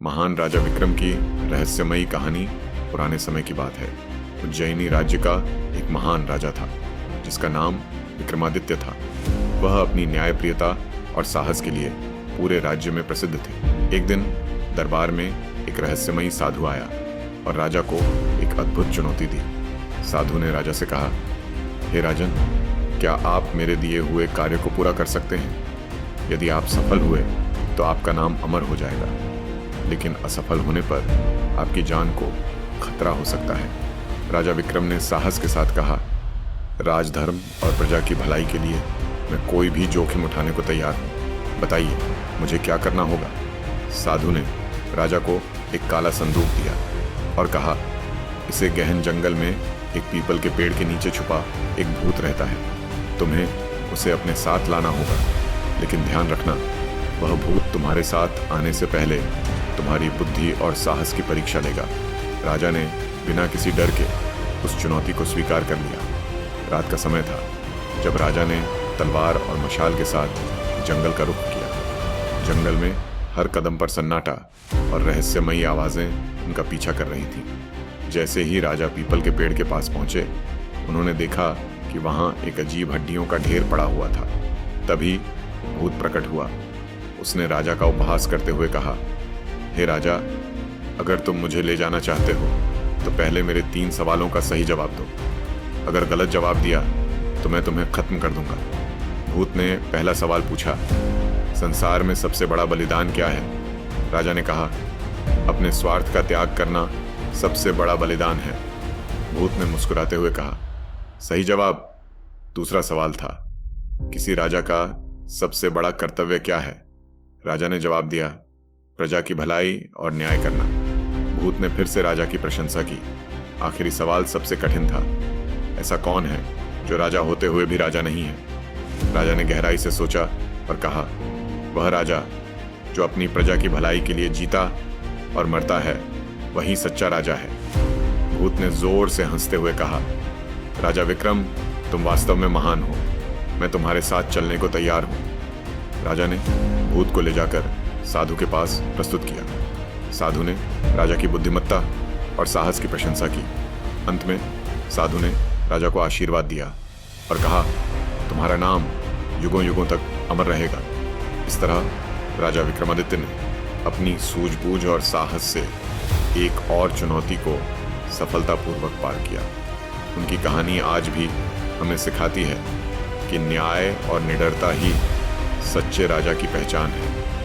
महान राजा विक्रम की रहस्यमयी कहानी पुराने समय की बात है। उज्जैनी राज्य का एक महान राजा था जिसका नाम विक्रमादित्य था। वह अपनी न्यायप्रियता और साहस के लिए पूरे राज्य में प्रसिद्ध थे। एक दिन दरबार में एक रहस्यमयी साधु आया और राजा को एक अद्भुत चुनौती दी। साधु ने राजा से कहा, हे राजन, क्या आप मेरे दिए हुए कार्य को पूरा कर सकते हैं? यदि आप सफल हुए तो आपका नाम अमर हो जाएगा, लेकिन असफल होने पर आपकी जान को खतरा हो सकता है। राजा विक्रम ने साहस के साथ कहा, राजधर्म और प्रजा की भलाई के लिए मैं कोई भी जोखिम उठाने को तैयार हूँ। बताइए, मुझे क्या करना होगा? साधु ने राजा को एक काला संदूक दिया और कहा, इसे गहन जंगल में एक पीपल के पेड़ के नीचे छुपा एक भूत रहता है। तुम्हें उसे अपने साथ लाना होगा, लेकिन ध्यान रखना, वह भूत तुम्हारे साथ आने से पहले तुम्हारी बुद्धि और साहस की परीक्षा लेगा। राजा ने बिना किसी डर के उस चुनौती को स्वीकार कर लिया। रात का समय था जब राजा ने तलवार और मशाल के साथ जंगल का रुख किया। जंगल में हर कदम पर सन्नाटा और रहस्यमयी आवाजें उनका पीछा कर रही थीं। जैसे ही राजा पीपल के पेड़ के पास पहुंचे, उन्होंने देखा कि वहां एक अजीब हड्डियों का ढेर पड़ा हुआ था। तभी भूत प्रकट हुआ। उसने राजा का उपहास करते हुए कहा, हे राजा, अगर तुम मुझे ले जाना चाहते हो तो पहले मेरे 3 सवालों का सही जवाब दो। अगर गलत जवाब दिया तो मैं तुम्हें खत्म कर दूंगा। भूत ने पहला सवाल पूछा, संसार में सबसे बड़ा बलिदान क्या है? राजा ने कहा, अपने स्वार्थ का त्याग करना सबसे बड़ा बलिदान है। भूत ने मुस्कुराते हुए कहा, सही जवाब। दूसरा सवाल था, किसी राजा का सबसे बड़ा कर्तव्य क्या है? राजा ने जवाब दिया, प्रजा की भलाई और न्याय करना। भूत ने फिर से राजा की प्रशंसा की। आखिरी सवाल सबसे कठिन था, ऐसा कौन है जो राजा होते हुए भी राजा नहीं है? राजा ने गहराई से सोचा और कहा, वह राजा जो अपनी प्रजा की भलाई के लिए जीता और मरता है, वही सच्चा राजा है। भूत ने जोर से हंसते हुए कहा, राजा विक्रम, तुम वास्तव में महान हो। मैं तुम्हारे साथ चलने को तैयार हूँ। राजा ने भूत को ले जाकर साधु के पास प्रस्तुत किया। साधु ने राजा की बुद्धिमत्ता और साहस की प्रशंसा की। अंत में साधु ने राजा को आशीर्वाद दिया और कहा, तुम्हारा नाम युगों युगों तक अमर रहेगा। इस तरह राजा विक्रमादित्य ने अपनी सूझबूझ और साहस से एक और चुनौती को सफलतापूर्वक पार किया। उनकी कहानी आज भी हमें सिखाती है कि न्याय और निडरता ही सच्चे राजा की पहचान है।